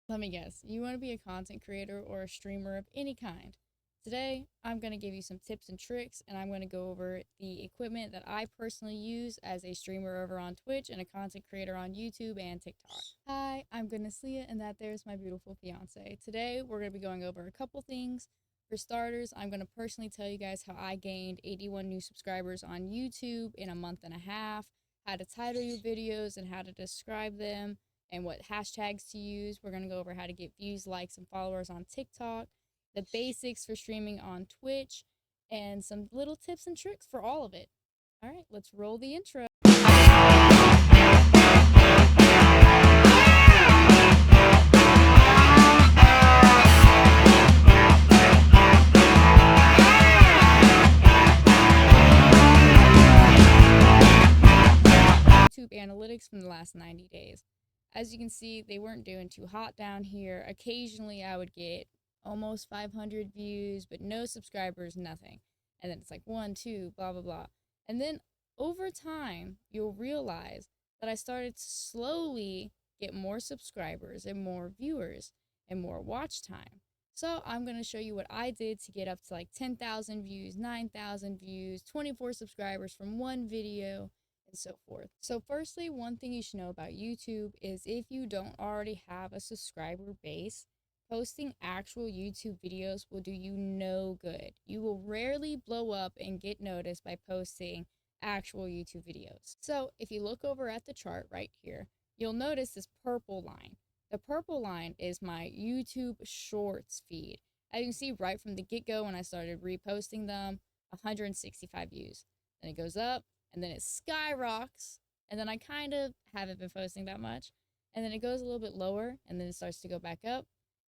Let me guess, you want to be a content creator or a streamer of any kind. Today, I'm going to give you some tips and tricks, and I'm going to go over the equipment that I personally use as a streamer over on Twitch and a content creator on YouTube and TikTok. Hi, I'm moonlitleya, and that there's my beautiful fiance. Today, we're going to be going over a couple things. For starters, I'm going to personally tell you guys how I gained 81 new subscribers on YouTube in a month and a half, how to title your videos and how to describe them, and what hashtags to use. We're going to go over how to get views, likes, and followers on TikTok, the basics for streaming on Twitch, and some little tips and tricks for all of it. All right, let's roll the intro. YouTube analytics from the last 90 days. As you can see, they weren't doing too hot down here. Occasionally, I would get almost 500 views, but no subscribers, nothing. And then it's like 1, 2, blah, blah, blah. And then over time, you'll realize that I started to slowly get more subscribers and more viewers and more watch time. So I'm going to show you what I did to get up to like 10,000 views, 9,000 views, 24 subscribers from one video, and so forth. So firstly, one thing you should know about YouTube is if you don't already have a subscriber base, posting actual YouTube videos will do you no good. You will rarely blow up and get noticed by posting actual YouTube videos. So if you look over at the chart right here, you'll notice this purple line. The purple line is my YouTube Shorts feed. As you can see right from the get-go when I started reposting them, 165 views. Then it goes up, and then it skyrockets, and then I kind of haven't been posting that much, and then it goes a little bit lower, and then it starts to go back up.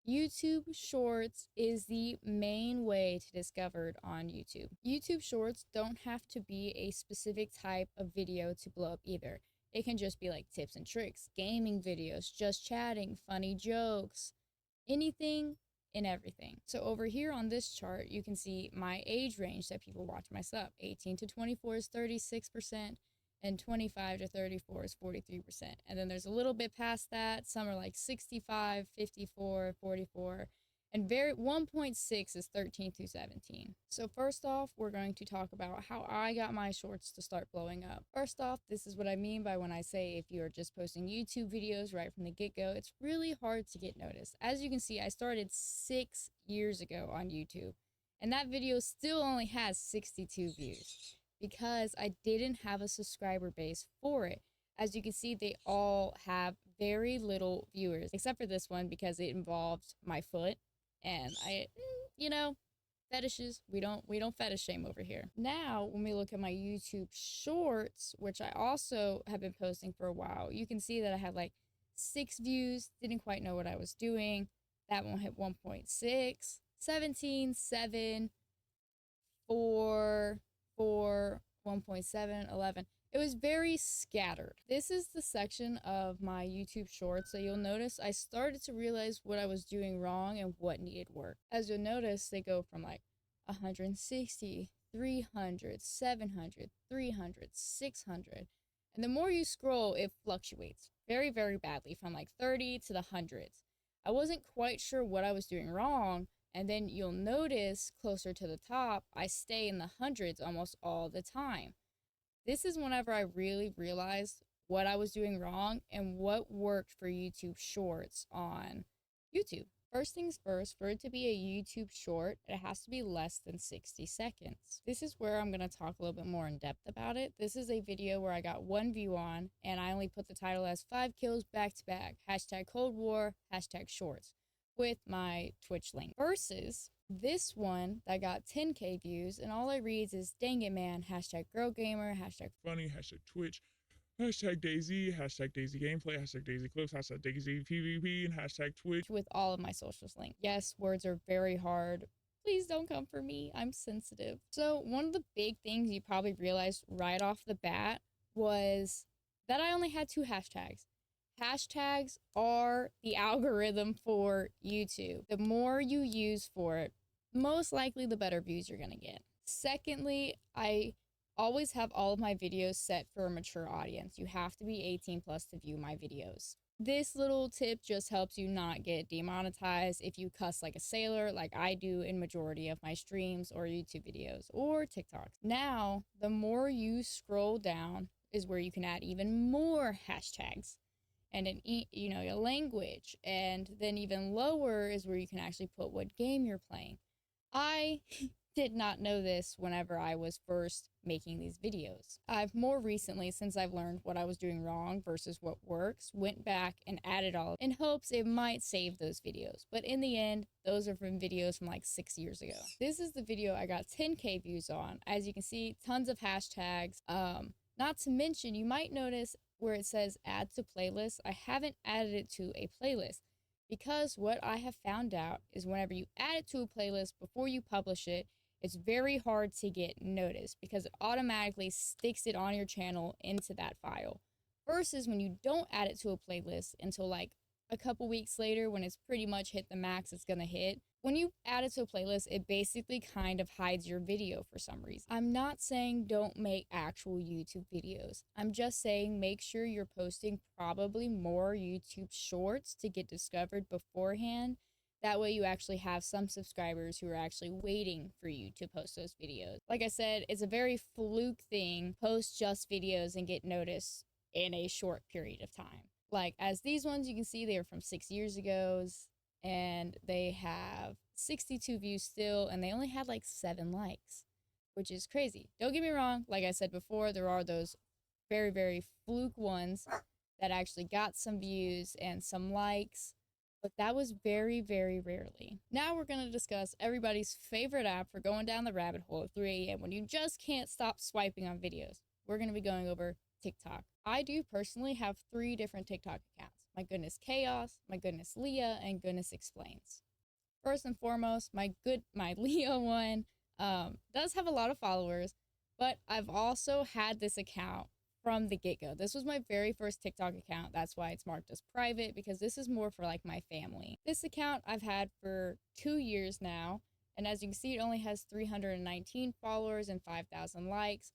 YouTube Shorts is the main way to discover it on YouTube. YouTube Shorts don't have to be a specific type of video to blow up either. It can just be like tips and tricks, gaming videos, just chatting, funny jokes, anything and everything. So over here on this chart, you can see my age range that people watch my stuff. 18 to 24 is 36%, and 25 to 34 is 43%. And then there's a little bit past that. Some are like 65, 54, 44, and 1.6 is 13 to 17. So first off, we're going to talk about how I got my shorts to start blowing up. First off, this is what I mean by when I say if you are just posting YouTube videos right from the get-go, it's really hard to get noticed. As you can see, I started 6 years ago on YouTube, and that video still only has 62 views because I didn't have a subscriber base for it. As you can see, they all have very little viewers, except for this one because it involved my foot. And fetishes, we don't fetish shame over here. Now, when we look at my YouTube Shorts, which I also have been posting for a while, you can see that I had like 6 views, didn't quite know what I was doing. That one hit 1.6, 17, 7, 4, 4, 1.7, 11. It was very scattered. This is the section of my YouTube Shorts that you'll notice I started to realize what I was doing wrong and what needed work. As you'll notice, they go from like 160, 300, 700, 300, 600. And the more you scroll, it fluctuates very, very badly from like 30 to the hundreds. I wasn't quite sure what I was doing wrong, and then you'll notice closer to the top, I stay in the hundreds almost all the time. This is whenever I really realized what I was doing wrong and what worked for YouTube Shorts on YouTube. First things first, for it to be a YouTube short, it has to be less than 60 seconds. This is where I'm going to talk a little bit more in depth about it. This is a video where I got 1 view on, and I only put the title as 5 kills back to back, hashtag Cold War, hashtag Shorts, with my Twitch link. Versus this one that got 10K views, and all it reads is, dang it, man, hashtag girl gamer, hashtag funny, hashtag Twitch, hashtag Daisy gameplay, hashtag Daisy clips, hashtag Daisy PvP, and hashtag Twitch. With all of my socials linked. Yes, words are very hard. Please don't come for me. I'm sensitive. So one of the big things you probably realized right off the bat was that I only had 2 hashtags. Hashtags are the algorithm for YouTube. The more you use for it, most likely the better views you're going to get. Secondly, I always have all of my videos set for a mature audience. You have to be 18 plus to view my videos. This little tip just helps you not get demonetized if you cuss like a sailor, like I do in majority of my streams or YouTube videos or TikToks. Now, the more you scroll down is where you can add even more hashtags and a language, and then even lower is where you can actually put what game you're playing. I did not know this whenever I was first making these videos. I've more recently, since I've learned what I was doing wrong versus what works, went back and added all in hopes it might save those videos. But in the end, those are from videos from like 6 years ago. This is the video I got 10K views on. As you can see, tons of hashtags. Not to mention, you might notice where it says add to playlist. I haven't added it to a playlist because what I have found out is whenever you add it to a playlist before you publish it, it's very hard to get noticed because it automatically sticks it on your channel into that file. Versus when you don't add it to a playlist until like a couple weeks later when it's pretty much hit the max it's gonna hit. When you add it to a playlist, it basically kind of hides your video for some reason. I'm not saying don't make actual YouTube videos. I'm just saying make sure you're posting probably more YouTube shorts to get discovered beforehand. That way you actually have some subscribers who are actually waiting for you to post those videos. Like I said, it's a very fluke thing. Post just videos and get noticed in a short period of time. Like as these ones, you can see they are from 6 years ago and they have 62 views still, and they only had like 7 likes, which is crazy. Don't get me wrong. Like I said before, there are those very, very fluke ones that actually got some views and some likes, but that was very, very rarely. Now we're going to discuss everybody's favorite app for going down the rabbit hole at 3 a.m. when you just can't stop swiping on videos. We're going to be going over TikTok. I do personally have 3 different TikTok accounts. My Goodness Chaos, My Goodness Leah, and Goodness Explains. First and foremost, my Leah one does have a lot of followers, but I've also had this account from the get-go. This was my very first TikTok account. That's why it's marked as private, because this is more for like my family. This account I've had for 2 years now, and as you can see, it only has 319 followers and 5,000 likes,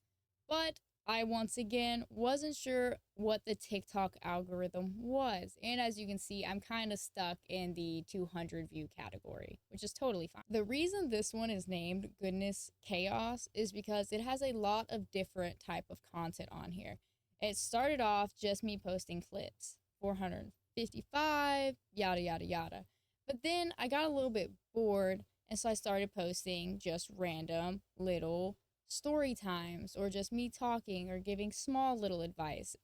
but I once again wasn't sure what the TikTok algorithm was. And as you can see, I'm kind of stuck in the 200 view category, which is totally fine. The reason this one is named Goodness Chaos is because it has a lot of different type of content on here. It started off just me posting clips, 455, yada, yada, yada. But then I got a little bit bored, and so I started posting just random little story times or just me talking or giving small little advice.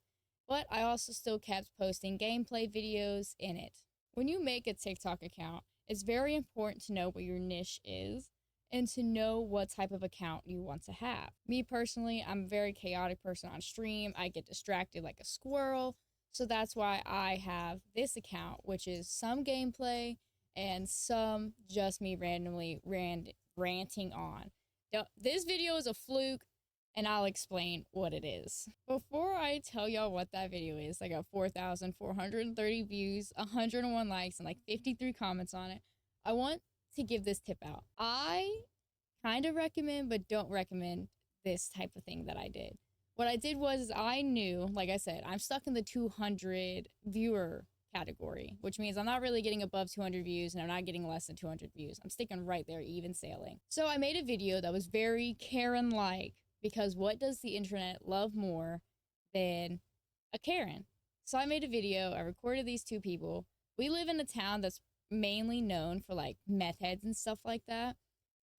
But I also still kept posting gameplay videos in it. When you make a TikTok account, it's very important to know what your niche is and to know what type of account you want to have. Me personally, I'm a very chaotic person on stream. I get distracted like a squirrel. So that's why I have this account, which is some gameplay and some just me randomly ranting on. This video is a fluke, and I'll explain what it is. Before I tell y'all what that video is, I got 4,430 views, 101 likes, and like 53 comments on it. I want to give this tip out. I kind of recommend, but don't recommend this type of thing that I did. What I did was I knew, like I said, I'm stuck in the 200 viewer category, which means I'm not really getting above 200 views and I'm not getting less than 200 views. I'm sticking right there, even sailing. So I made a video that was very Karen-like, because what does the internet love more than a Karen? So I made a video. I recorded these 2 people. We live in a town that's mainly known for like meth heads and stuff like that.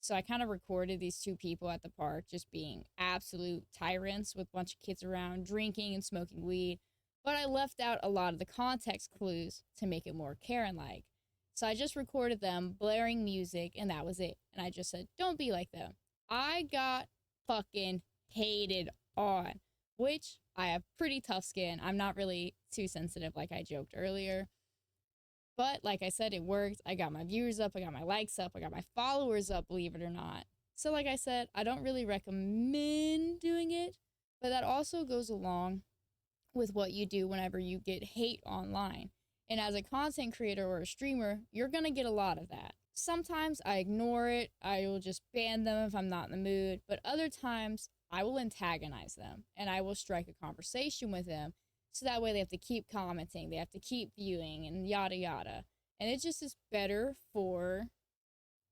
So I kind of recorded these 2 people at the park just being absolute tyrants with a bunch of kids around drinking and smoking weed. But I left out a lot of the context clues to make it more Karen-like. So I just recorded them blaring music, and that was it. And I just said, don't be like them. I got fucking hated on, which I have pretty tough skin. I'm not really too sensitive like I joked earlier. But like I said, it worked. I got my viewers up, I got my likes up, I got my followers up, believe it or not. So like I said, I don't really recommend doing it, but that also goes along with what you do whenever you get hate online. And as a content creator or a streamer, you're going to get a lot of that. Sometimes I ignore it. I will just ban them if I'm not in the mood. But other times I will antagonize them and I will strike a conversation with them So that way they have to keep commenting, they have to keep viewing, and yada yada. And it just is better for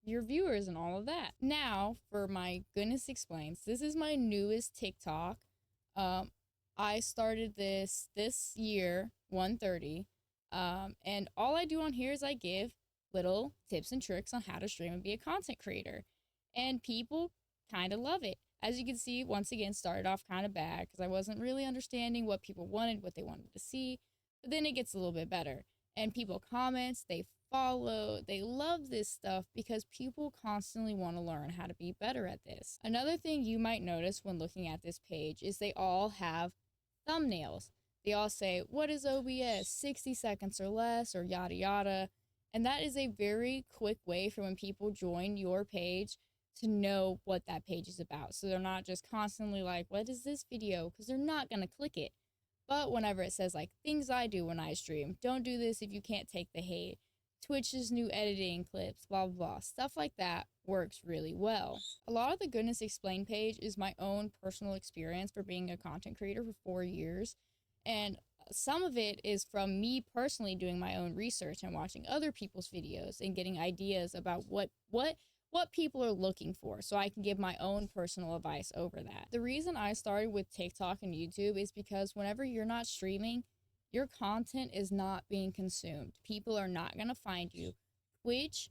your viewers and all of that. Now, for my Goodness Explains, this is my newest TikTok. I started this year, 130. And all I do on here is I give little tips and tricks on how to stream and be a content creator. And people kind of love it. As you can see, once again, started off kind of bad because I wasn't really understanding what people wanted, what they wanted to see. But then it gets a little bit better. And people comment, they follow, they love this stuff because people constantly want to learn how to be better at this. Another thing you might notice when looking at this page is they all have thumbnails. They all say, what is OBS, 60 seconds or less, or yada yada. And that is a very quick way for when people join your page to know what that page is about. So they're not just constantly like, what is this video? Because they're not going to click it. But whenever it says like, things I do when I stream, don't do this if you can't take the hate, Twitch's new editing clips, blah, blah, blah. Stuff like that works really well. A lot of the Goodness Explained page is my own personal experience for being a content creator for 4 years. And some of it is from me personally doing my own research and watching other people's videos and getting ideas about what people are looking for, so I can give my own personal advice over that. The reason I started with TikTok and YouTube is because whenever you're not streaming, your content is not being consumed. People are not going to find you. Twitch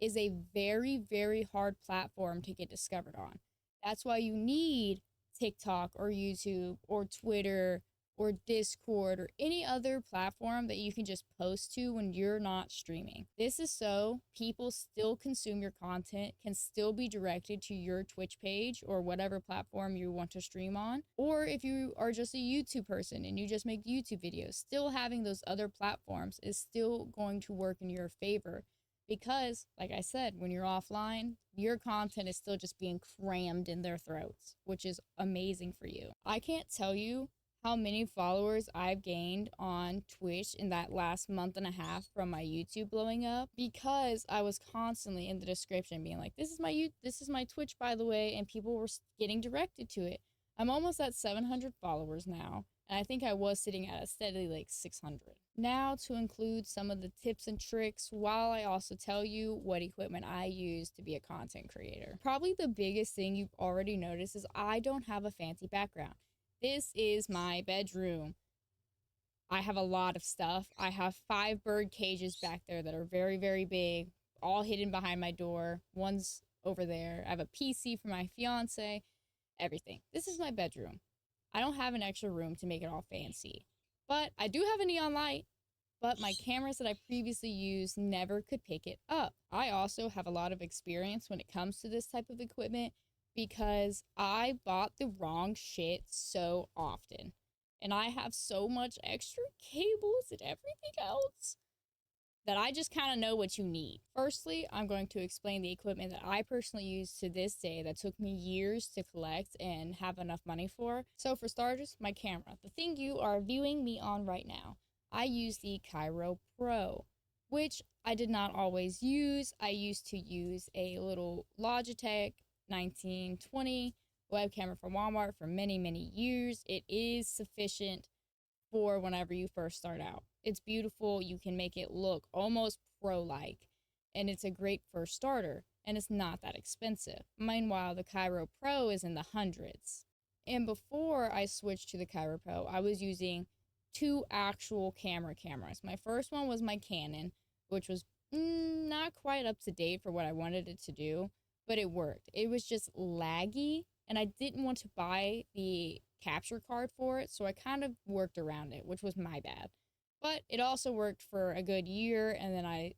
is a very, very hard platform to get discovered on. That's why you need TikTok or YouTube or Twitter or Discord or any other platform that you can just post to when you're not streaming. This is so people still consume your content, can still be directed to your Twitch page or whatever platform you want to stream on. Or if you are just a YouTube person and you just make YouTube videos, still having those other platforms is still going to work in your favor. Because, like I said, when you're offline, your content is still just being crammed in their throats, which is amazing for you. I can't tell you how many followers I've gained on Twitch in that last month and a half from my YouTube blowing up, because I was constantly in the description being like, this is my Twitch, by the way, and people were getting directed to it. I'm almost at 700 followers now, and I think I was sitting at a steadily like 600. Now, to include some of the tips and tricks, while I also tell you what equipment I use to be a content creator. Probably the biggest thing you've already noticed is I don't have a fancy background. This is my bedroom. I have a lot of stuff. I have 5 bird cages back there that are very, very big, all hidden behind my door. One's over there. I have a PC for my fiance, everything. This is my bedroom. I don't have an extra room to make it all fancy. But I do have a neon light, but my cameras that I previously used never could pick it up. I also have a lot of experience when it comes to this type of equipment, because I bought the wrong shit so often. And I have so much extra cables and everything else that I just kind of know what you need. Firstly, I'm going to explain the equipment that I personally use to this day that took me years to collect and have enough money for. So for starters, my camera, the thing you are viewing me on right now. I use the Cairo Pro, which I did not always use. I used to use a little Logitech 1920 web camera from Walmart for many, many years. It is sufficient for whenever you first start out. It's beautiful. You can make it look almost pro-like, and it's a great first starter, and it's not that expensive. Meanwhile, the Cairo Pro is in the hundreds. And before I switched to the Cairo Pro, I was using 2 actual cameras. My first one was my Canon, which was not quite up to date for what I wanted it to do, but it worked. It was just laggy, and I didn't want to buy the capture card for it, so I kind of worked around it, which was my bad. But it also worked for a good year, and then I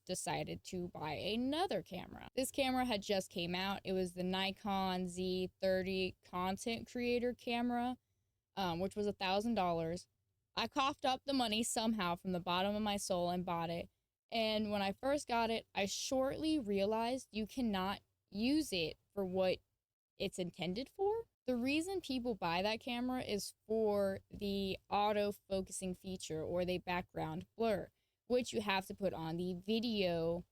decided to buy another camera. This camera had just came out. It was the Nikon Z30 content creator camera, which was $1,000. I coughed up the money somehow from the bottom of my soul and bought it. And when I first got it, I shortly realized you cannot use it for what it's intended for. The reason people buy that camera is for the auto focusing feature or the background blur, which you have to put on the video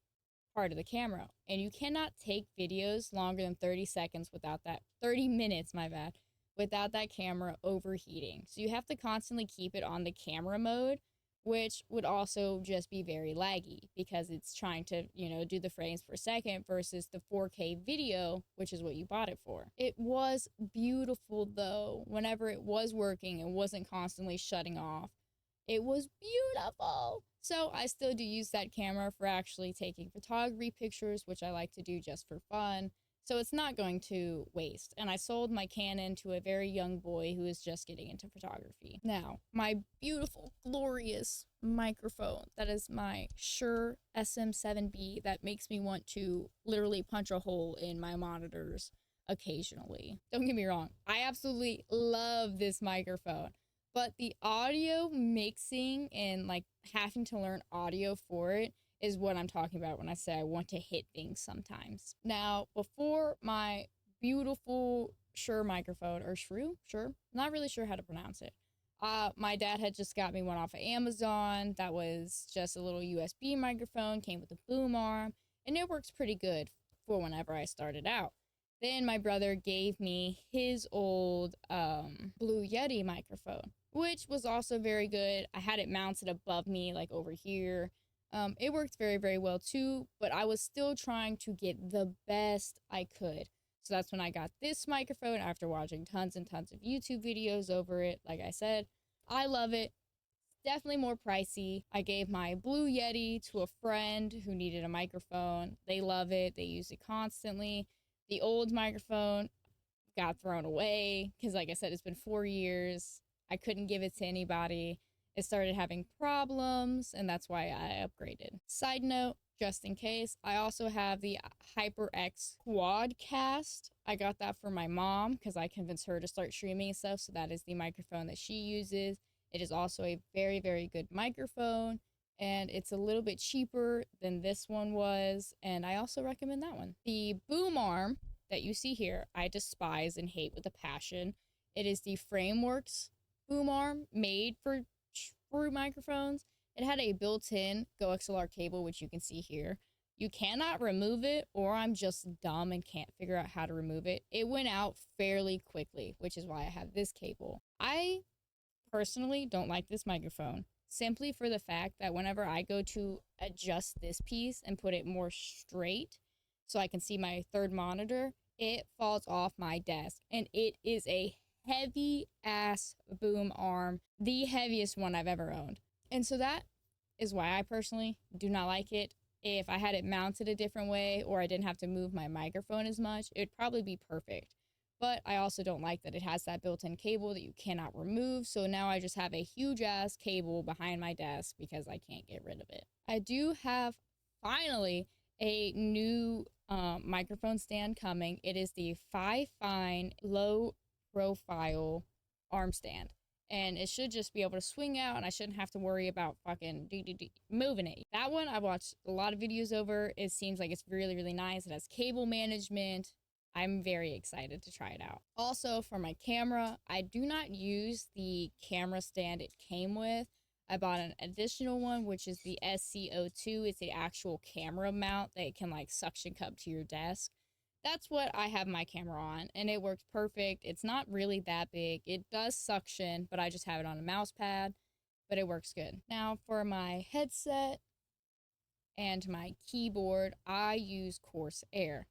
part of the camera. And you cannot take videos longer than 30 seconds without that, 30 minutes, my bad, without that camera overheating. So you have to constantly keep it on the camera mode, which would also just be very laggy because it's trying to, do the frames per second versus the 4K video, which is what you bought it for. It was beautiful though, whenever it was working and wasn't constantly shutting off. It was beautiful. So I still do use that camera for actually taking photography pictures, which I like to do just for fun. So it's not going to waste. And I sold my Canon to a very young boy who is just getting into photography. Now, my beautiful, glorious microphone, that is my Shure SM7B, that makes me want to literally punch a hole in my monitors occasionally. Don't get me wrong, I absolutely love this microphone. But the audio mixing and like having to learn audio for it is what I'm talking about when I say I want to hit things sometimes. Now, before my beautiful Shure microphone, or Shrew? Sure? Not really sure how to pronounce it. My dad had just got me one off of Amazon that was just a little USB microphone, came with a boom arm, and it works pretty good for whenever I started out. Then my brother gave me his old Blue Yeti microphone, which was also very good. I had it mounted above me, like over here. It worked very, very well too, but I was still trying to get the best I could. So that's when I got this microphone after watching tons and tons of YouTube videos over it. Like I said, I love it. Definitely more pricey. I gave my Blue Yeti to a friend who needed a microphone. They love it. They use it constantly. The old microphone got thrown away because, like I said, it's been 4 years. I couldn't give it to anybody. It started having problems, and that's why I upgraded. Side note, just in case, I also have the HyperX Quadcast. I got that for my mom because I convinced her to start streaming and stuff, so that is the microphone that she uses. It is also a very, very good microphone, and it's a little bit cheaper than this one was, and I also recommend that one. The boom arm that you see here, I despise and hate with a passion. It is the Frameworks boom arm made for True microphones. It had a built-in GoXLR cable, which you can see here. You cannot remove it, or I'm just dumb and can't figure out how to remove it. It went out fairly quickly, which is why I have this cable. I personally don't like this microphone, simply for the fact that whenever I go to adjust this piece and put it more straight so I can see my third monitor, it falls off my desk, and it is a heavy ass boom arm, the heaviest one I've ever owned. And so that is why I personally do not like it. If I had it mounted a different way, or I didn't have to move my microphone as much, it'd probably be perfect. But I also don't like that it has that built-in cable that you cannot remove. So now I just have a huge ass cable behind my desk because I can't get rid of it. I do have finally a new microphone stand coming. It is the Fine low profile arm stand, and it should just be able to swing out, and I shouldn't have to worry about fucking moving it. That one I've watched a lot of videos over. It seems like it's really, really nice. It has cable management. I'm very excited to try it out. Also, for my camera, I do not use the camera stand it came with. I bought an additional one, which is the SCO2. It's the actual camera mount that can like suction cup to your desk. That's what I have my camera on, and it works perfect. It's not really that big. It does suction, but I just have it on a mouse pad, but it works good. Now, for my headset and my keyboard, I use Corsair.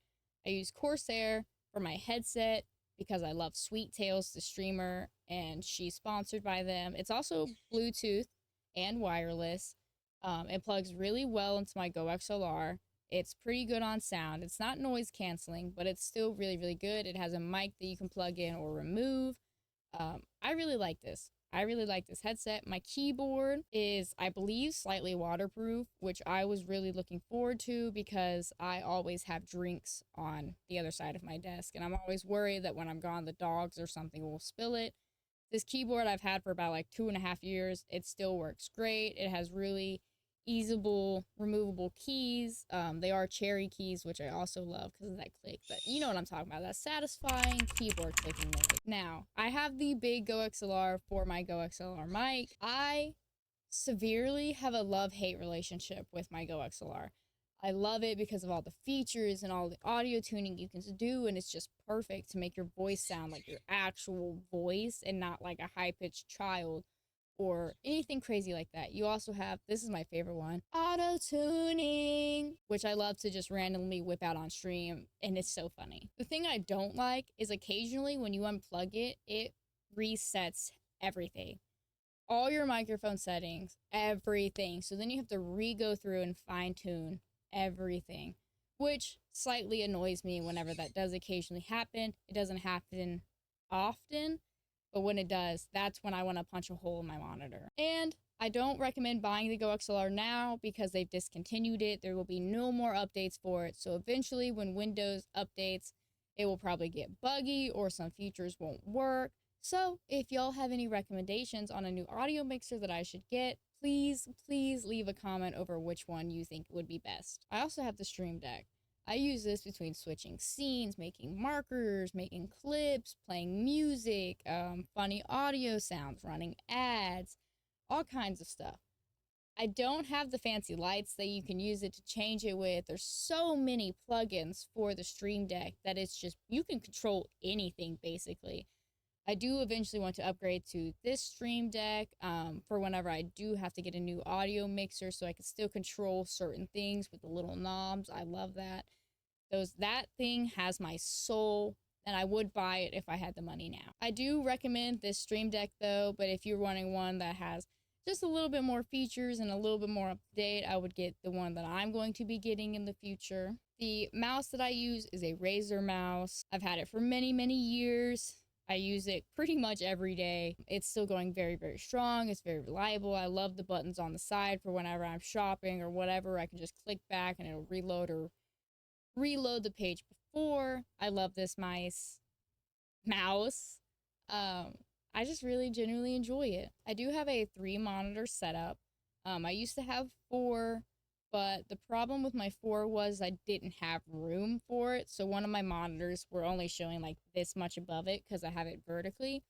I use Corsair for my headset because I love Sweet Tails, the streamer, and she's sponsored by them. It's also Bluetooth and wireless. It plugs really well into my GoXLR. It's pretty good on sound. It's not noise canceling, but it's still really, really good. It has a mic that you can plug in or remove. I really like this. I really like this headset. My keyboard is, I believe, slightly waterproof, which I was really looking forward to because I always have drinks on the other side of my desk, and I'm always worried that when I'm gone, the dogs or something will spill it. This keyboard I've had for about like 2.5 years. It still works great. It has really easable, removable keys. They are cherry keys, which I also love because of that click, but you know what I'm talking about, that satisfying keyboard clicking noise. Now, I have the big GoXLR for my GoXLR mic. I severely have a love-hate relationship with my GoXLR. I love it because of all the features and all the audio tuning you can do, and it's just perfect to make your voice sound like your actual voice and not like a high pitched child or anything crazy like that. You also have, this is my favorite one, auto tuning, which I love to just randomly whip out on stream, and it's so funny. The thing I don't like is occasionally when you unplug it, it resets everything, all your microphone settings, everything. So then you have to re-go through and fine tune everything, which slightly annoys me whenever that does occasionally happen. It doesn't happen often, but when it does, that's when I want to punch a hole in my monitor. And I don't recommend buying the Go XLR now because they've discontinued it. There will be no more updates for it. So eventually, when Windows updates, it will probably get buggy or some features won't work. So, if y'all have any recommendations on a new audio mixer that I should get, please leave a comment over which one you think would be best. I also have the Stream Deck. I use this between switching scenes, making markers, making clips, playing music, funny audio sounds, running ads, all kinds of stuff. I don't have the fancy lights that you can use it to change it with. There's so many plugins for the Stream Deck that it's just, you can control anything basically. I do eventually want to upgrade to this Stream Deck for whenever I do have to get a new audio mixer so I can still control certain things with the little knobs. I love that. That thing has my soul, and I would buy it if I had the money now. I do recommend this Stream Deck though, but if you're wanting one that has just a little bit more features and a little bit more up to date, I would get the one that I'm going to be getting in the future. The mouse that I use is a Razer mouse. I've had it for many years. I use it pretty much every day. It's still going very strong. It's very reliable. I love the buttons on the side for whenever I'm shopping or whatever. I can just click back and it'll reload or reload the page before. I love this mouse. I just really genuinely enjoy it. I do have a 3-monitor setup. I used to have 4, but the problem with my 4 was I didn't have room for it. So one of my monitors were only showing like this much above it because I have it vertically.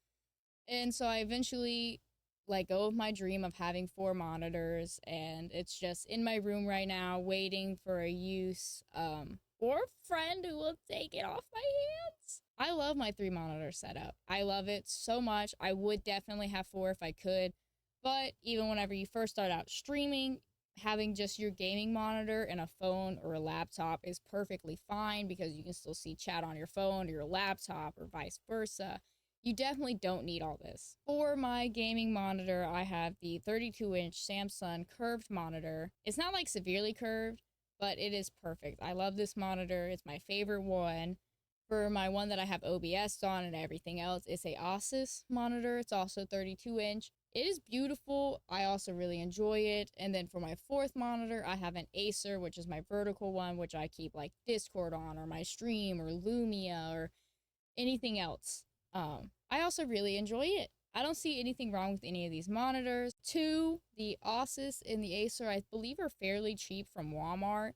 And so I eventually let go of my dream of having 4 monitors, and it's just in my room right now waiting for a use or a friend who will take it off my hands. I love my 3-monitor setup. I love it so much. I would definitely have 4 if I could, but even whenever you first start out streaming, having just your gaming monitor and a phone or a laptop is perfectly fine because you can still see chat on your phone or your laptop or vice versa. You definitely don't need all this. For my gaming monitor, I have the 32-inch Samsung curved monitor. It's not like severely curved, but it is perfect. I love this monitor. It's my favorite one. For my one that I have OBS on and everything else, it's a Asus monitor. It's also 32-inch. It is beautiful. I also really enjoy it. And then for my 4th monitor, I have an Acer, which is my vertical one, which I keep like Discord on or my stream or Lumia or anything else. I also really enjoy it. I don't see anything wrong with any of these monitors. 2, the Asus and the Acer, I believe, are fairly cheap from Walmart.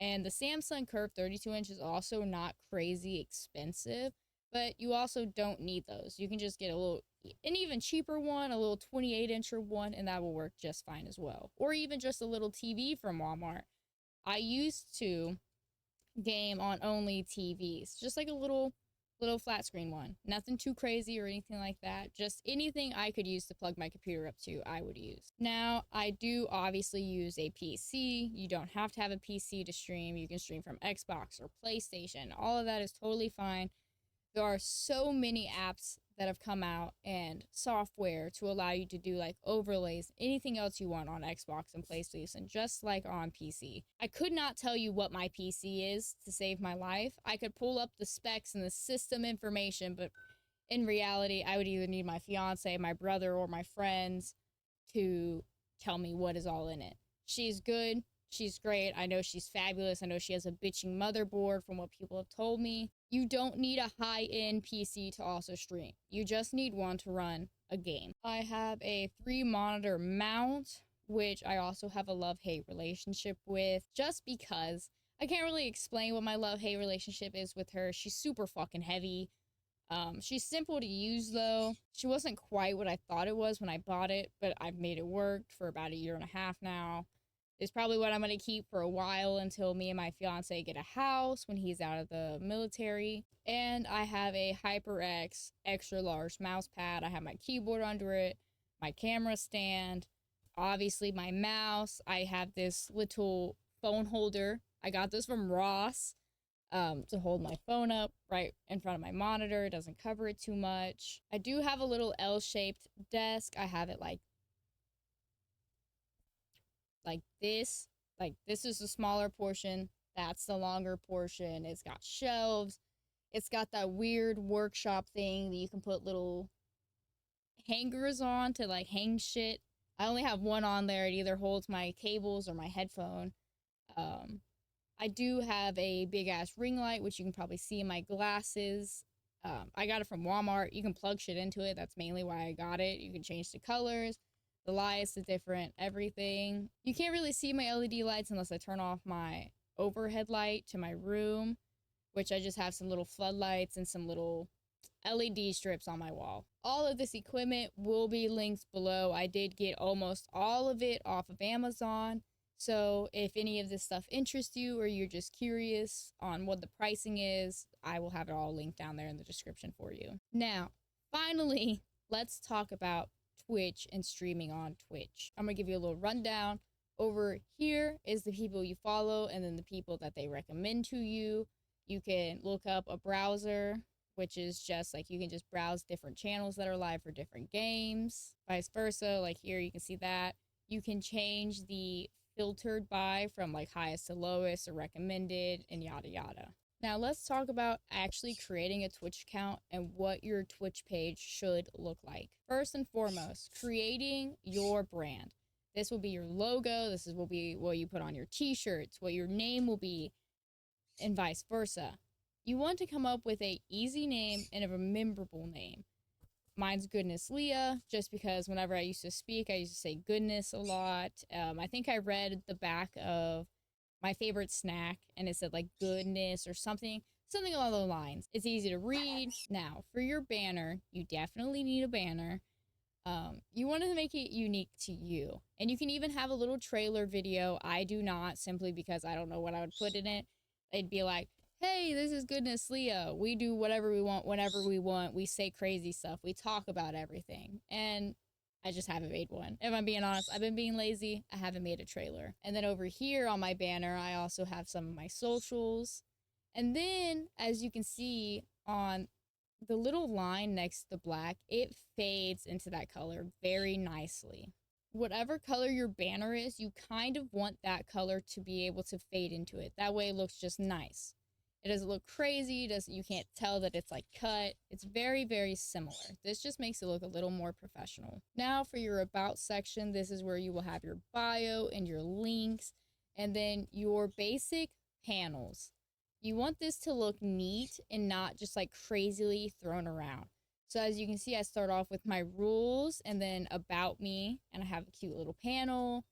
And the Samsung Curve 32-inch is also not crazy expensive, but you also don't need those. You can just get an even cheaper one, a little 28-incher one, and that will work just fine as well. Or even just a little TV from Walmart. I used to game on only TVs, just like a little flat screen one. Nothing too crazy or anything like that. Just anything I could use to plug my computer up to, I would use. Now, I do obviously use a PC. You don't have to have a PC to stream. You can stream from Xbox or PlayStation. All of that is totally fine. There are so many apps that have come out and software to allow you to do like overlays, anything else you want on Xbox and PlayStation, just like on PC. I could not tell you what my PC is to save my life. I could pull up the specs and the system information, but in reality, I would either need my fiance, my brother, or my friends to tell me what is all in it. She's good. She's great. I know she's fabulous. I know she has a bitching motherboard from what people have told me. You don't need a high-end PC to also stream. You just need one to run a game. I have a 3-monitor mount, which I also have a love-hate relationship with, just because I can't really explain what my love-hate relationship is with her. She's super fucking heavy. She's simple to use though. She wasn't quite what I thought it was when I bought it, but I've made it work for about 1.5 years now. It's probably what I'm going to keep for a while until me and my fiance get a house when he's out of the military. And I have a HyperX extra large mouse pad. I have my keyboard under it, my camera stand, obviously my mouse. I have this little phone holder. I got this from Ross to hold my phone up right in front of my monitor. It doesn't cover it too much. I do have a little L-shaped desk. I have it like this. Like this is the smaller portion. That's the longer portion. It's got shelves. It's got that weird workshop thing that you can put little hangers on to like hang shit. I only have one on there. It either holds my cables or my headphone. I do have a big ass ring light, which you can probably see in my glasses. I got it from Walmart. You can plug shit into it. That's mainly why I got it. You can change the colors. The lights, the different everything. You can't really see my LED lights unless I turn off my overhead light to my room, which I just have some little floodlights and some little LED strips on my wall. All of this equipment will be linked below. I did get almost all of it off of Amazon. So if any of this stuff interests you or you're just curious on what the pricing is, I will have it all linked down there in the description for you. Now, finally, let's talk about Twitch and streaming on Twitch. I'm gonna give you a little rundown. Over here is the people you follow and then the people that they recommend to you. You can look up a browser, which is just like you can just browse different channels that are live for different games. Vice versa, like here you can see that. You can change the filtered by from like highest to lowest or recommended and yada yada. Now let's talk about actually creating a Twitch account and what your Twitch page should look like. First and foremost, creating your brand. This will be your logo. This will be what you put on your t-shirts, what your name will be, and vice versa. You want to come up with a easy name and a memorable name. Mine's Goodness Leah, just because whenever I used to speak, I used to say goodness a lot. I think I read the back of my favorite snack and it said like goodness or something along those lines. It's easy to read. Now, for your banner, you definitely need a banner. You want to make it unique to you. And you can even have a little trailer video. I do not, simply because I don't know what I would put in it. It'd be like, hey, this is Goodness Leah. We do whatever we want, whenever we want. We say crazy stuff. We talk about everything. And I just haven't made one. If I'm being honest, I've been being lazy. I haven't made a trailer. And then over here on my banner, I also have some of my socials. And then, as you can see on the little line next to the black, it fades into that color very nicely. Whatever color your banner is, you kind of want that color to be able to fade into it. That way it looks just nice. It doesn't look crazy. You can't tell that it's like cut. It's very, very similar. This just makes it look a little more professional. Now for your about section, this is where you will have your bio and your links and then your basic panels. You want this to look neat and not just like crazily thrown around. So as you can see, I start off with my rules and then about me, and I have a cute little panel.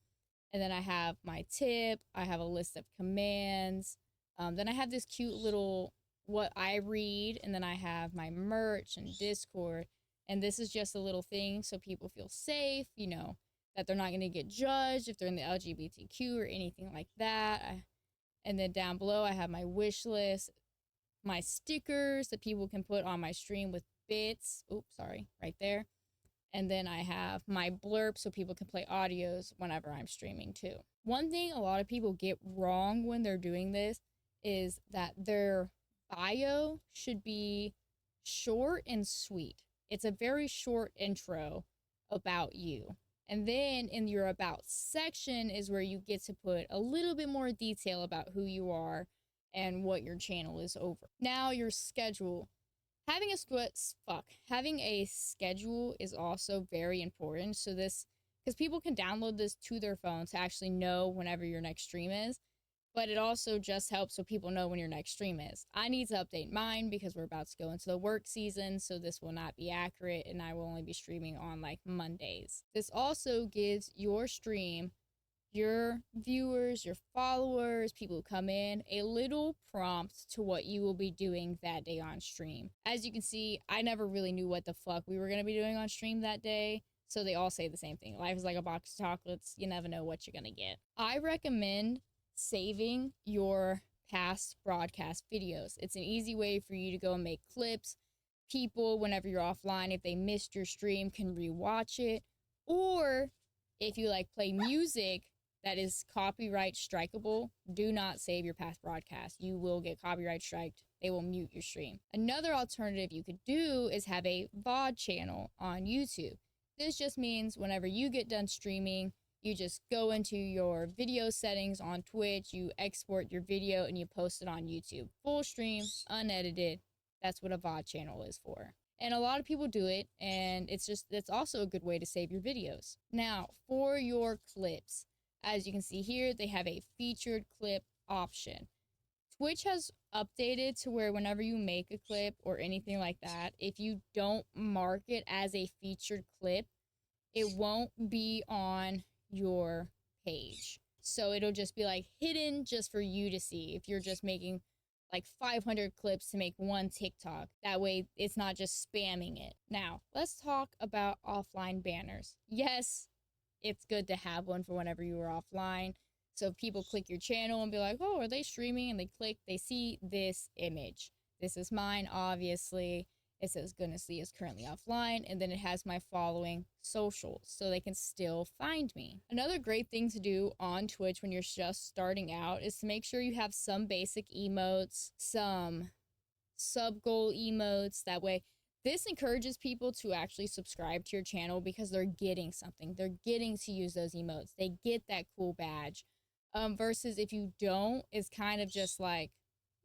And then I have my tip. I have a list of commands. Then I have this cute little what I read, and then I have my merch and Discord. And this is just a little thing so people feel safe, you know, that they're not going to get judged if they're in the LGBTQ or anything like that. And then down below, I have my wish list, my stickers that people can put on my stream with bits. Oops, sorry, right there. And then I have my blurb so people can play audios whenever I'm streaming too. One thing a lot of people get wrong when they're doing this is that their bio should be short and sweet. It's a very short intro about you. And then in your about section is where you get to put a little bit more detail about who you are and what your channel is over. Now your schedule. Having a schedule is also very important. So this, because people can download this to their phone to actually know whenever your next stream is, but it also just helps so people know when your next stream is. I need to update mine because we're about to go into the work season, so this will not be accurate and I will only be streaming on like Mondays. This also gives your stream, your viewers, your followers, people who come in, a little prompt to what you will be doing that day on stream. As you can see, I never really knew what the fuck we were going to be doing on stream that day. So they all say the same thing. Life is like a box of chocolates. You never know what you're going to get. I recommend saving your past broadcast videos. It's an easy way for you to go and make clips. People, whenever you're offline, if they missed your stream, can rewatch it. Or if you like play music that is copyright strikeable, do not save your past broadcast. You will get copyright striked. They will mute your stream. Another alternative you could do is have a VOD channel on YouTube. This just means whenever you get done streaming, you just go into your video settings on Twitch, you export your video, and you post it on YouTube. Full stream, unedited. That's what a VOD channel is for. And a lot of people do it, and it's also a good way to save your videos. Now, for your clips, as you can see here, they have a featured clip option. Twitch has updated to where whenever you make a clip or anything like that, if you don't mark it as a featured clip, it won't be on your page. So it'll just be like hidden just for you to see if you're just making like 500 clips to make one TikTok. That way it's not just spamming it. Now, let's talk about offline banners. Yes, it's good to have one for whenever you are offline. So if people click your channel and be like, oh, are they streaming? And they click, they see this image. This is mine, obviously. It says Goodness Lee is currently offline, and then it has my following socials, so they can still find me. Another great thing to do on Twitch when you're just starting out is to make sure you have some basic emotes, some sub-goal emotes. That way, this encourages people to actually subscribe to your channel because they're getting something. They're getting to use those emotes. They get that cool badge. Versus if you don't, it's kind of just like,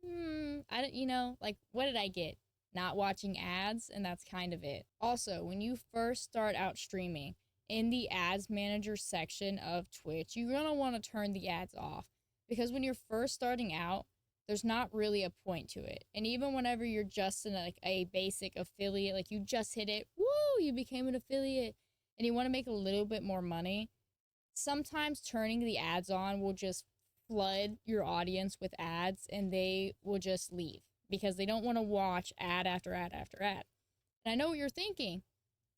I don't, like, what did I get? Not watching ads, and that's kind of it. Also, when you first start out streaming, in the ads manager section of Twitch, you're gonna want to turn the ads off because when you're first starting out, there's not really a point to it. And even whenever you're just in a basic affiliate, like you just hit it, woo, you became an affiliate, and you want to make a little bit more money, sometimes turning the ads on will just flood your audience with ads and they will just leave because they don't want to watch ad after ad after ad. And I know what you're thinking.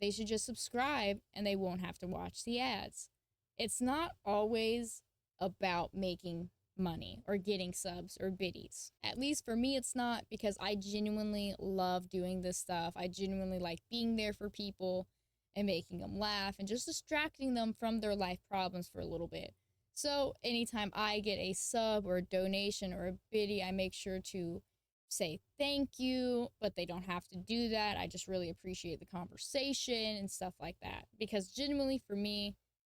They should just subscribe and they won't have to watch the ads. It's not always about making money or getting subs or biddies. At least for me, it's not, because I genuinely love doing this stuff. I genuinely like being there for people and making them laugh and just distracting them from their life problems for a little bit. So anytime I get a sub or a donation or a biddy, I make sure to say thank you, but they don't have to do that. I just really appreciate the conversation and stuff like that, because genuinely for me,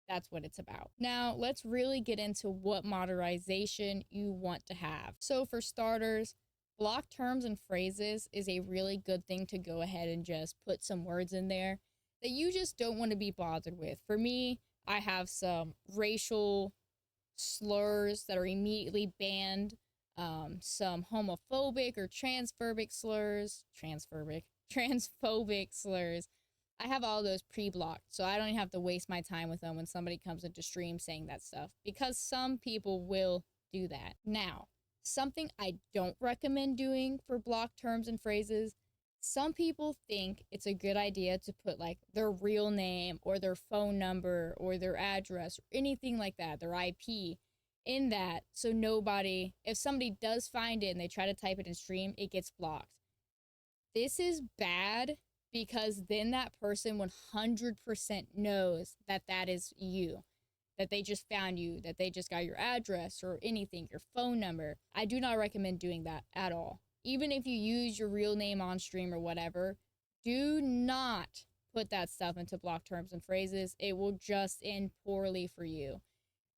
that's what it's about. Now, let's really get into what modernization you want to have. So for starters, block terms and phrases is a really good thing to go ahead and just put some words in there that you just don't want to be bothered with. For me, I have some racial slurs that are immediately banned, some homophobic or transphobic slurs. I have all those pre-blocked, so I don't even have to waste my time with them when somebody comes into stream saying that stuff, because some people will do that. Now, something I don't recommend doing for block terms and phrases, some people think it's a good idea to put like their real name or their phone number or their address or anything like that, their IP, in that, so nobody, if somebody does find it and they try to type it in stream, it gets blocked. This is bad because then that person 100% knows that that is you, that they just found you, that they just got your address or anything, your phone number. I do not recommend doing that at all. Even if you use your real name on stream or whatever, do not put that stuff into block terms and phrases. It will just end poorly for you.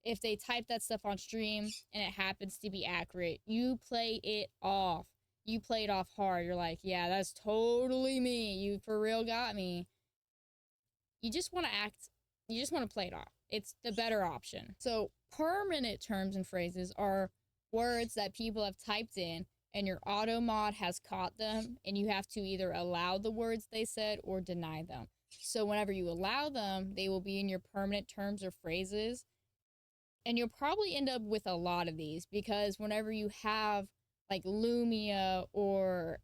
If they type that stuff on stream and it happens to be accurate, you play it off. You play it off hard. You're like, yeah, that's totally me. You for real got me. You just want to play it off. It's the better option. So permanent terms and phrases are words that people have typed in and your auto mod has caught them, and you have to either allow the words they said or deny them. So whenever you allow them, they will be in your permanent terms or phrases. And you'll probably end up with a lot of these, because whenever you have like Lumia or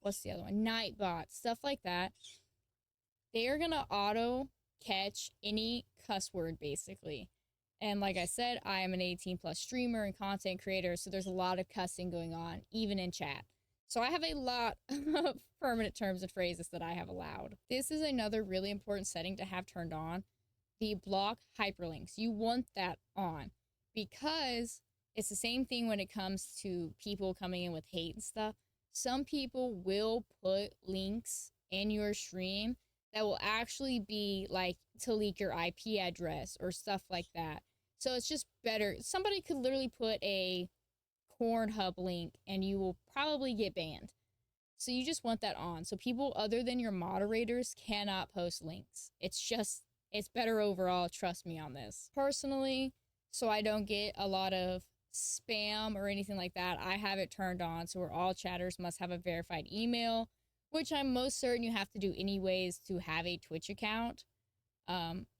what's the other one? Nightbot, stuff like that, they are going to auto catch any cuss word basically. And like I said, I am an 18 plus streamer and content creator, so there's a lot of cussing going on, even in chat. So I have a lot of permanent terms and phrases that I have allowed. This is another really important setting to have turned on. The block hyperlinks. You want that on because it's the same thing when it comes to people coming in with hate and stuff. Some people will put links in your stream that will actually be like to leak your IP address or stuff like that. So it's just better. Somebody could literally put a Pornhub link and you will probably get banned. So you just want that on. So people other than your moderators cannot post links. It's better overall. Trust me on this. Personally, so I don't get a lot of spam or anything like that, I have it turned on so where all chatters must have a verified email, which I'm most certain you have to do anyways to have a Twitch account.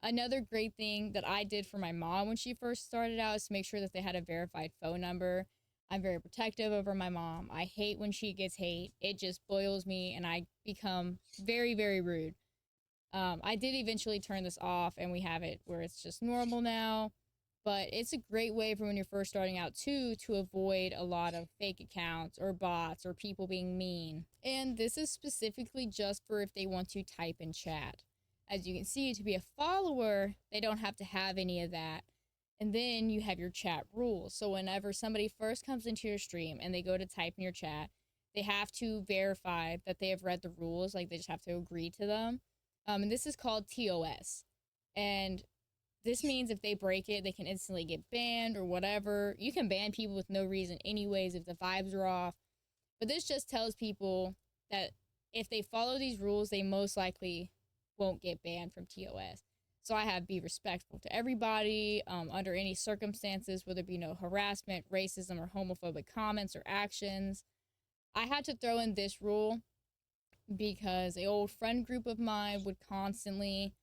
Another great thing that I did for my mom when she first started out is to make sure that they had a verified phone number. I'm very protective over my mom. I hate when she gets hate. It just boils me and I become very, very rude. I did eventually turn this off and we have it where it's just normal now. But it's a great way for when you're first starting out too to avoid a lot of fake accounts or bots or people being mean. And this is specifically just for if they want to type in chat. As you can see, to be a follower, they don't have to have any of that. And then you have your chat rules. So whenever somebody first comes into your stream and they go to type in your chat, they have to verify that they have read the rules. Like they just have to agree to them. And this is called TOS. And this means if they break it, they can instantly get banned or whatever. You can ban people with no reason anyways if the vibes are off. But this just tells people that if they follow these rules, they most likely won't get banned from TOS. So I have be respectful to everybody under any circumstances, whether it be no harassment, racism, or homophobic comments or actions. I had to throw in this rule because an old friend group of mine would constantly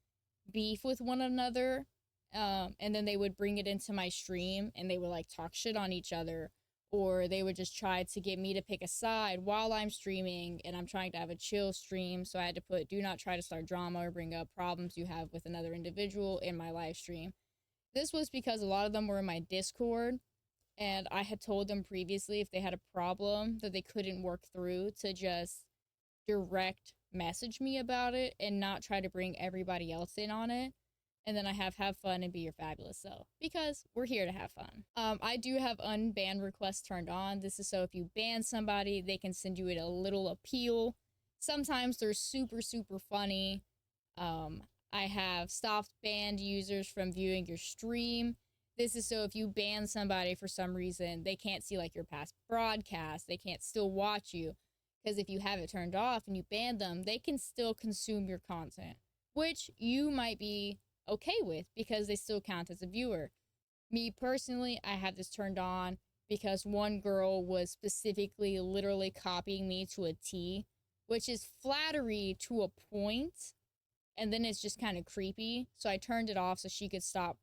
beef with one another. And then they would bring it into my stream and they would like talk shit on each other, or they would just try to get me to pick a side while I'm streaming and I'm trying to have a chill stream. So I had to put do not try to start drama or bring up problems you have with another individual in my live stream. This was because a lot of them were in my Discord and I had told them previously if they had a problem that they couldn't work through to just direct message me about it and not try to bring everybody else in on it. And then I have fun and be your fabulous self because we're here to have fun. I do have unban requests turned on. This is so if you ban somebody, they can send you a little appeal. Sometimes they're super, super funny. I have stopped banned users from viewing your stream. This is so if you ban somebody for some reason, they can't see like your past broadcasts. They can't still watch you. Because if you have it turned off and you ban them, they can still consume your content, which you might be okay with because they still count as a viewer. Me personally, I have this turned on because one girl was specifically literally copying me to a T, which is flattery to a point, and then it's just kind of creepy. So I turned it off so she could stop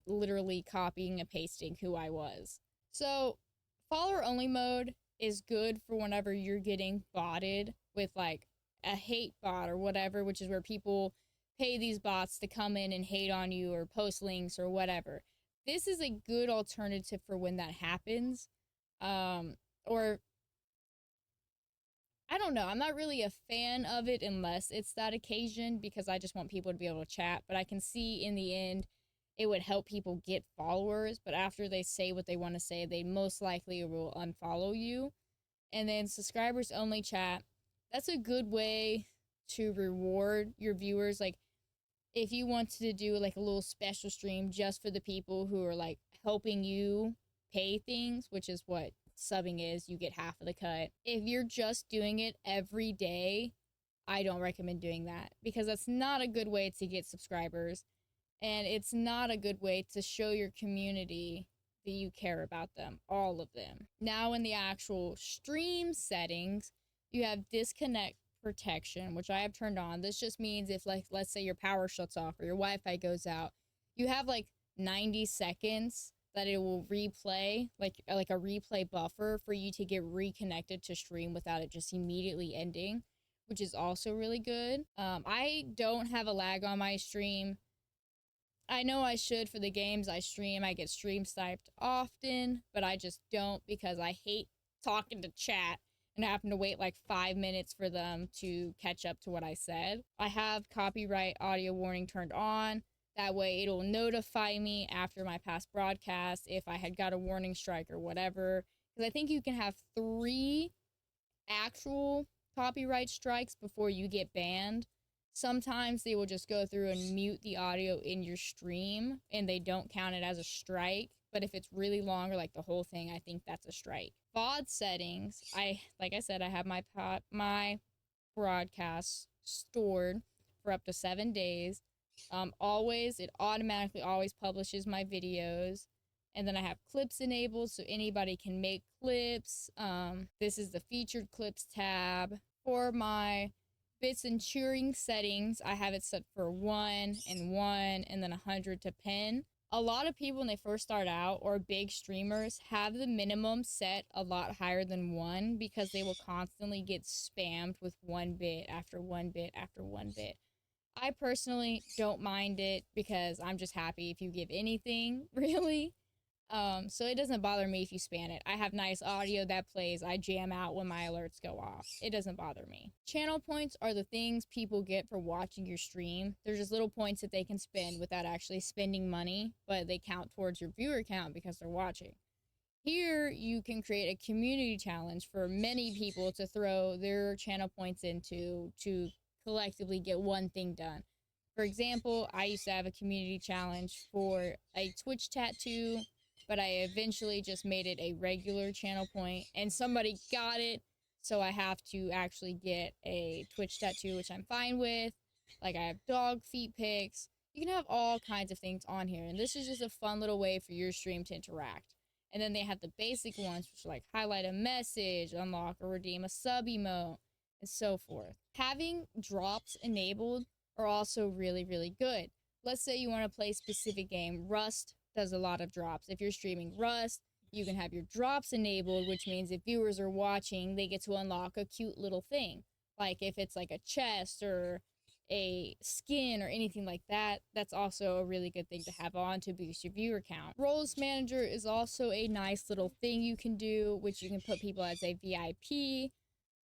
literally copying and pasting who I was. So follower only mode is good for whenever you're getting botted with like a hate bot or whatever, which is where people pay these bots to come in and hate on you or post links or whatever. This is a good alternative for when that happens. Or I don't know. I'm not really a fan of it unless it's that occasion because I just want people to be able to chat. But I can see in the end it would help people get followers. But after they say what they want to say, they most likely will unfollow you. And then subscribers only chat. That's a good way to reward your viewers. Like if you want to do like a little special stream just for the people who are like helping you pay things, which is what subbing is, you get half of the cut. If you're just doing it every day, I don't recommend doing that because that's not a good way to get subscribers and it's not a good way to show your community that you care about them, all of them. Now in the actual stream settings, you have disconnect protection, which I have turned on. This just means if like let's say your power shuts off or your Wi-Fi goes out, you have like 90 seconds that it will replay, like a replay buffer for you to get reconnected to stream without it just immediately ending, which is also really good. I don't have a lag on my stream. I know I should for the games I stream. I get stream sniped often, but I just don't because I hate talking to chat and having to wait like 5 minutes for them to catch up to what I said. I have copyright audio warning turned on. That way it'll notify me after my past broadcast if I had got a warning strike or whatever. Because I think you can have 3 actual copyright strikes before you get banned. Sometimes they will just go through and mute the audio in your stream and they don't count it as a strike. But if it's really long or like the whole thing, I think that's a strike. VOD settings, like I said, I have my broadcasts stored for up to 7 days. It automatically always publishes my videos. And then I have clips enabled so anybody can make clips. This is the featured clips tab. For my bits and cheering settings, I have it set for 1 and 1 and then 100 to pin. A lot of people when they first start out or big streamers have the minimum set a lot higher than 1 because they will constantly get spammed with 1 bit after 1 bit after 1 bit. I personally don't mind it because I'm just happy if you give anything, really. So it doesn't bother me if you span it. I have nice audio that plays. I jam out when my alerts go off. It doesn't bother me. Channel points are the things people get for watching your stream. They're just little points that they can spend without actually spending money, but they count towards your viewer count because they're watching. Here, you can create a community challenge for many people to throw their channel points into to collectively get one thing done. For example, I used to have a community challenge for a Twitch tattoo, but I eventually just made it a regular channel point, and somebody got it, so I have to actually get a Twitch tattoo, which I'm fine with. Like, I have dog feet pics. You can have all kinds of things on here, and this is just a fun little way for your stream to interact. And then they have the basic ones, which are like highlight a message, unlock or redeem a sub emote, and so forth. Having drops enabled are also really, really good. Let's say you want to play a specific game. Rust does a lot of drops. If you're streaming Rust, you can have your drops enabled, which means if viewers are watching, they get to unlock a cute little thing. Like if it's like a chest or a skin or anything like that, that's also a really good thing to have on to boost your viewer count. Roles Manager is also a nice little thing you can do, which you can put people as a VIP,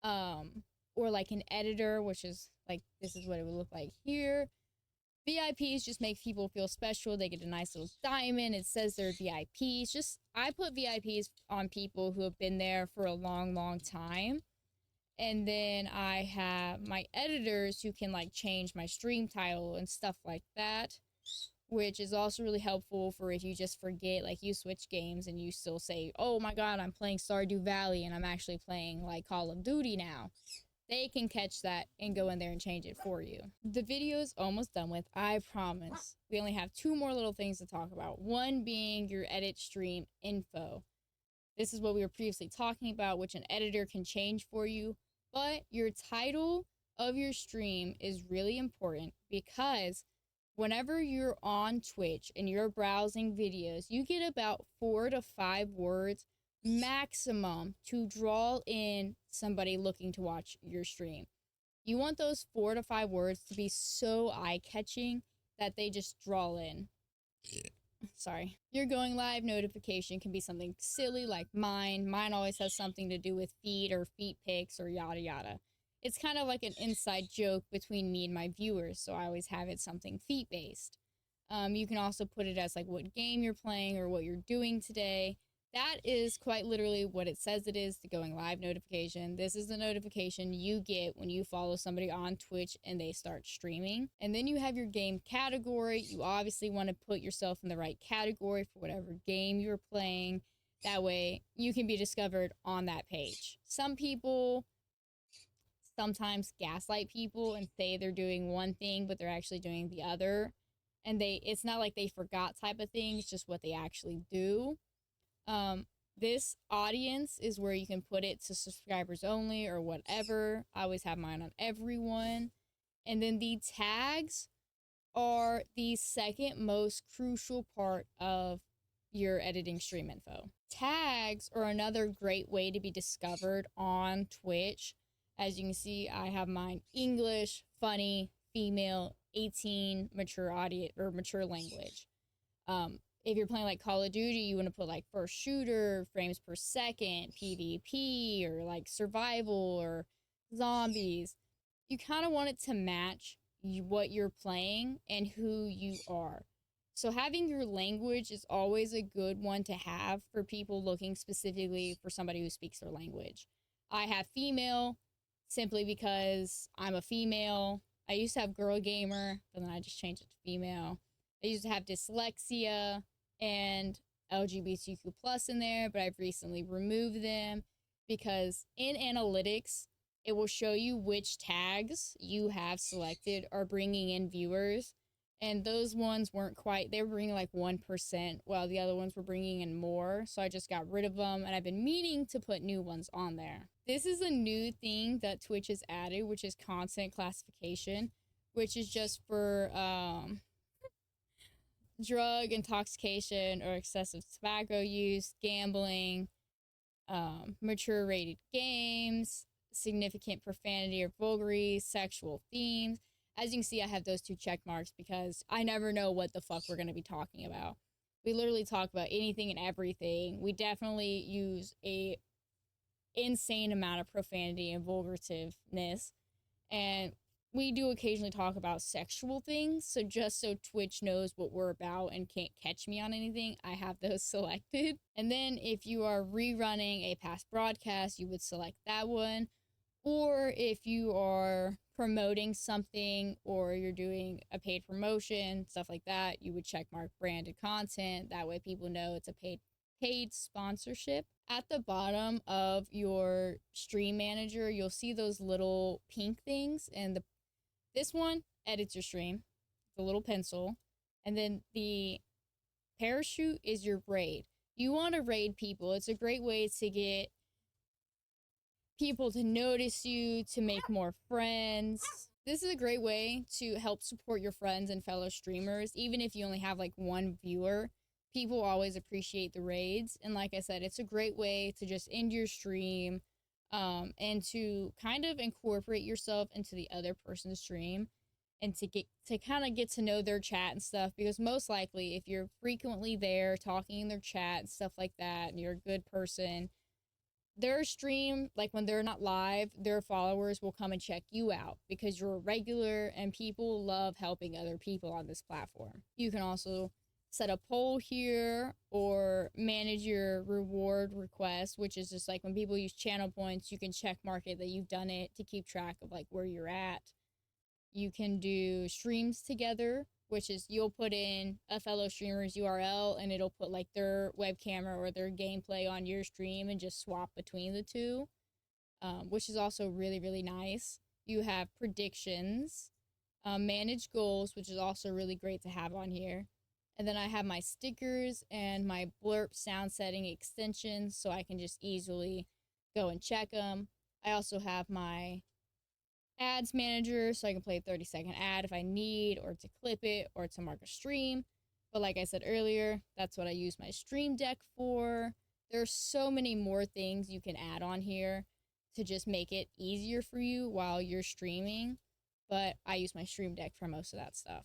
or like an editor, which is like, this is what it would look like here. VIPs just make people feel special. They get a nice little diamond. It says they're VIPs. I put VIPs on people who have been there for a long, long time. And then I have my editors who can like change my stream title and stuff like that, which is also really helpful for if you just forget, like you switch games and you still say, oh my god, I'm playing Stardew Valley and I'm actually playing like Call of Duty now. They can catch that and go in there and change it for you. The video is almost done with, I promise. We only have 2 more little things to talk about. One being your edit stream info. This is what we were previously talking about, which an editor can change for you. But your title of your stream is really important because whenever you're on Twitch and you're browsing videos, you get about 4 to 5 words maximum to draw in somebody looking to watch your stream. You want those 4 to 5 words to be so eye-catching that they just draw in. Sorry. Your going live notification can be something silly like mine. Mine always has something to do with feet or feet pics or yada yada. It's kind of like an inside joke between me and my viewers, so I always have it something feet based. You can also put it as like what game you're playing or what you're doing today. That is quite literally what it says it is, the going live notification. This is the notification you get when you follow somebody on Twitch and they start streaming. And then you have your game category. You obviously want to put yourself in the right category for whatever game you're playing. That way you can be discovered on that page. Some people sometimes gaslight people and say they're doing one thing, but they're actually doing the other. And it's not like they forgot type of thing, it's just what they actually do. This audience is where you can put it to subscribers only or whatever. I always have mine on everyone. And then the tags are the second most crucial part of your editing stream info. Tags are another great way to be discovered on Twitch. As you can see, I have mine English, funny, female, 18, mature audio or mature language. If you're playing like Call of Duty, you want to put like first shooter, frames per second, PvP, or like survival or zombies. You kind of want it to match what you're playing and who you are. So having your language is always a good one to have for people looking specifically for somebody who speaks their language. I have female simply because I'm a female. I used to have girl gamer, but then I just changed it to female. I used to have dyslexia and LGBTQ plus in there, but I've recently removed them because in analytics, it will show you which tags you have selected are bringing in viewers. And those ones weren't quite, they were bringing like 1%, while the other ones were bringing in more. So I just got rid of them, and I've been meaning to put new ones on there. This is a new thing that Twitch has added, which is content classification, which is just for drug intoxication or excessive tobacco use, gambling, mature rated games, significant profanity or vulgarity, sexual themes. As you can see, I have those 2 check marks because I never know what the fuck we're going to be talking about. We literally talk about anything and everything. We definitely use a insane amount of profanity and vulgarativeness. And we do occasionally talk about sexual things. So just so Twitch knows what we're about and can't catch me on anything, I have those selected. And then if you are rerunning a past broadcast, you would select that one. Or if you are promoting something or you're doing a paid promotion, stuff like that, you would check mark branded content. That way people know it's a paid sponsorship. At the bottom of your stream manager, you'll see those little pink things, and this one edits your stream, the little pencil, and then the parachute is your raid. You want to raid people. It's a great way to get people to notice you, to make more friends. This is a great way to help support your friends and fellow streamers, even if you only have like 1 viewer. People always appreciate the raids, and like I said, it's a great way to just end your stream and to kind of incorporate yourself into the other person's stream and to kind of get to know their chat and stuff, because most likely if you're frequently there talking in their chat and stuff like that and you're a good person, their stream, like when they're not live, their followers will come and check you out because you're a regular, and people love helping other people on this platform. You can also set a poll here or manage your reward request, which is just like when people use channel points, you can check mark it that you've done it to keep track of like where you're at. You can do streams together, which is you'll put in a fellow streamer's URL and it'll put like their web camera or their gameplay on your stream and just swap between the two, which is also really, really nice. You have predictions, manage goals, which is also really great to have on here. And then I have my stickers and my blurb sound setting extensions, so I can just easily go and check them. I also have my ads manager, so I can play a 30-second ad if I need, or to clip it, or to mark a stream. But like I said earlier, that's what I use my Stream Deck for. There's so many more things you can add on here to just make it easier for you while you're streaming, but I use my Stream Deck for most of that stuff.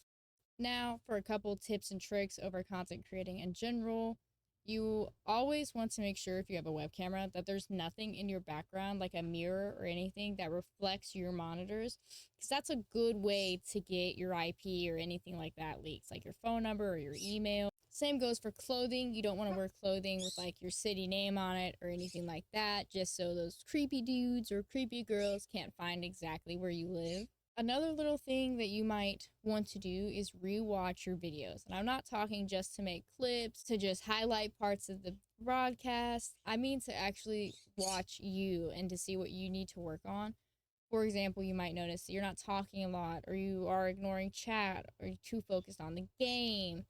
Now, for a couple tips and tricks over content creating in general, you always want to make sure if you have a web camera that there's nothing in your background like a mirror or anything that reflects your monitors, because that's a good way to get your IP or anything like that leaks, like your phone number or your email. Same goes for clothing. You don't want to wear clothing with like your city name on it or anything like that, just so those creepy dudes or creepy girls can't find exactly where you live. Another little thing that you might want to do is rewatch your videos. And I'm not talking just to make clips, to just highlight parts of the broadcast. I mean to actually watch you and to see what you need to work on. For example, you might notice that you're not talking a lot, or you are ignoring chat, or you're too focused on the game.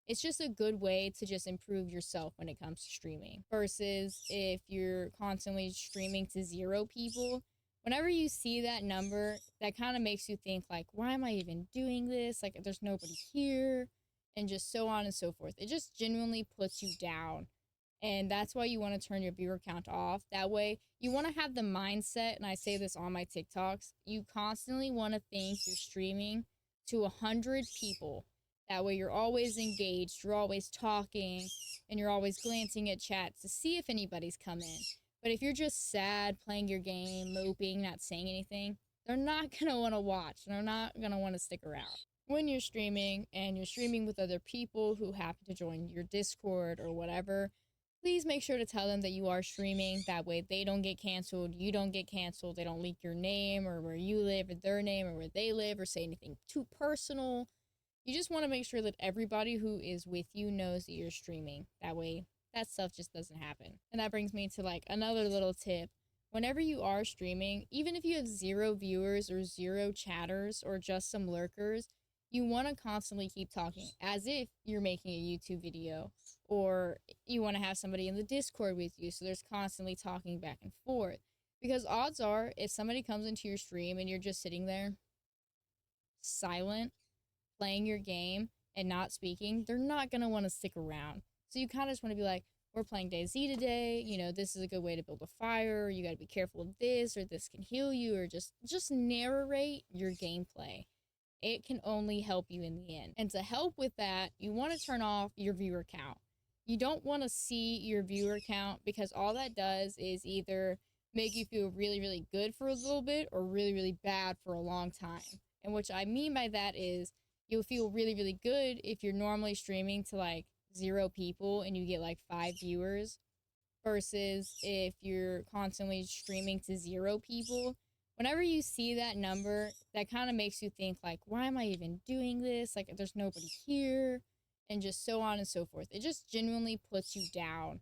It's just a good way to just improve yourself when it comes to streaming. Versus if you're constantly streaming to 0 people, whenever you see that number, that kind of makes you think like, why am I even doing this? Like, there's nobody here, and just so on and so forth. It just genuinely puts you down And that's why you want to turn your viewer count off. That way, you want to have the mindset, and I say this on my TikToks, you constantly want to think you're streaming to 100 people. That way, you're always engaged, you're always talking, and you're always glancing at chats to see if anybody's come in. But if you're just sad, playing your game, moping, not saying anything, they're not going to want to watch. They're not going to want to stick around. When you're streaming and you're streaming with other people who happen to join your Discord or whatever, please make sure to tell them that you are streaming. That way they don't get canceled, you don't get canceled, they don't leak your name or where you live or their name or where they live or say anything too personal. You just want to make sure that everybody who is with you knows that you're streaming. That way that stuff just doesn't happen. And that brings me to like another little tip. Whenever you are streaming, even if you have 0 viewers or 0 chatters or just some lurkers, you want to constantly keep talking as if you're making a YouTube video, or you want to have somebody in the Discord with you, so there's constantly talking back and forth. Because odds are, if somebody comes into your stream and you're just sitting there silent, playing your game and not speaking, they're not going to want to stick around. So you kind of just want to be like, we're playing DayZ today, you know, this is a good way to build a fire, you got to be careful of this, or this can heal you, or just narrate your gameplay. It can only help you in the end. And to help with that, you want to turn off your viewer count. You don't want to see your viewer count, because all that does is either make you feel really, really good for a little bit or really, really bad for a long time. And what I mean by that is you'll feel really, really good if you're normally streaming to like 0 people and you get like 5 viewers, versus if you're constantly streaming to 0 people. Whenever you see that number, that kind of makes you think like, why am I even doing this? Like, there's nobody here, and just so on and so forth. It just genuinely puts you down.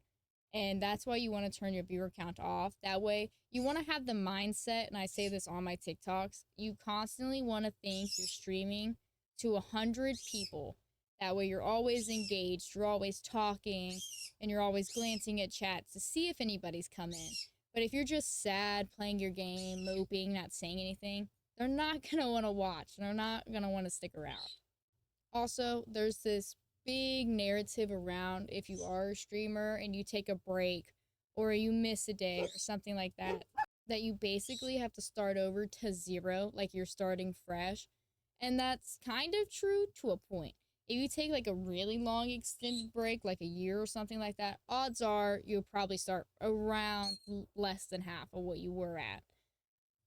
And that's why you want to turn your viewer count off. That way, you want to have the mindset, and I say this on my TikToks, you constantly want to think you're streaming to 100 people. That way, you're always engaged, you're always talking, and you're always glancing at chats to see if anybody's come in. But if you're just sad, playing your game, moping, not saying anything, they're not going to want to watch. They're not going to want to stick around. Also, there's this big narrative around if you are a streamer and you take a break or you miss a day or something like that, that you basically have to start over to 0, like you're starting fresh. And that's kind of true to a point. If you take like a really long extended break, like a year or something like that, odds are you'll probably start around less than half of what you were at.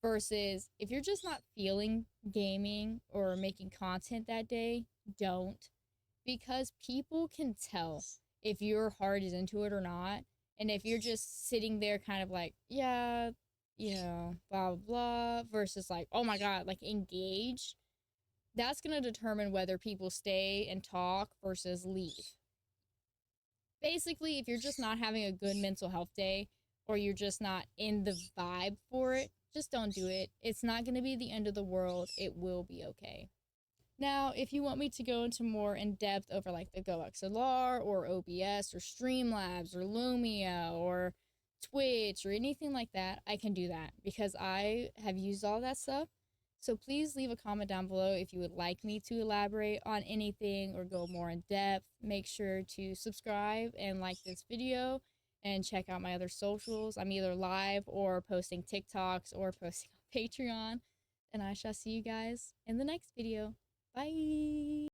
Versus if you're just not feeling gaming or making content that day, don't. Because people can tell if your heart is into it or not. And if you're just sitting there kind of like, yeah, you know, blah, blah, blah, versus like, oh my God, like engaged, that's going to determine whether people stay and talk versus leave. Basically, if you're just not having a good mental health day, or you're just not in the vibe for it, just don't do it. It's not going to be the end of the world. It will be okay. Now, if you want me to go into more in depth over like the GoXLR or OBS or Streamlabs or Lumia or Twitch or anything like that, I can do that because I have used all that stuff. So please leave a comment down below if you would like me to elaborate on anything or go more in depth. Make sure to subscribe and like this video and check out my other socials. I'm either live or posting TikToks or posting on Patreon. And I shall see you guys in the next video. Bye!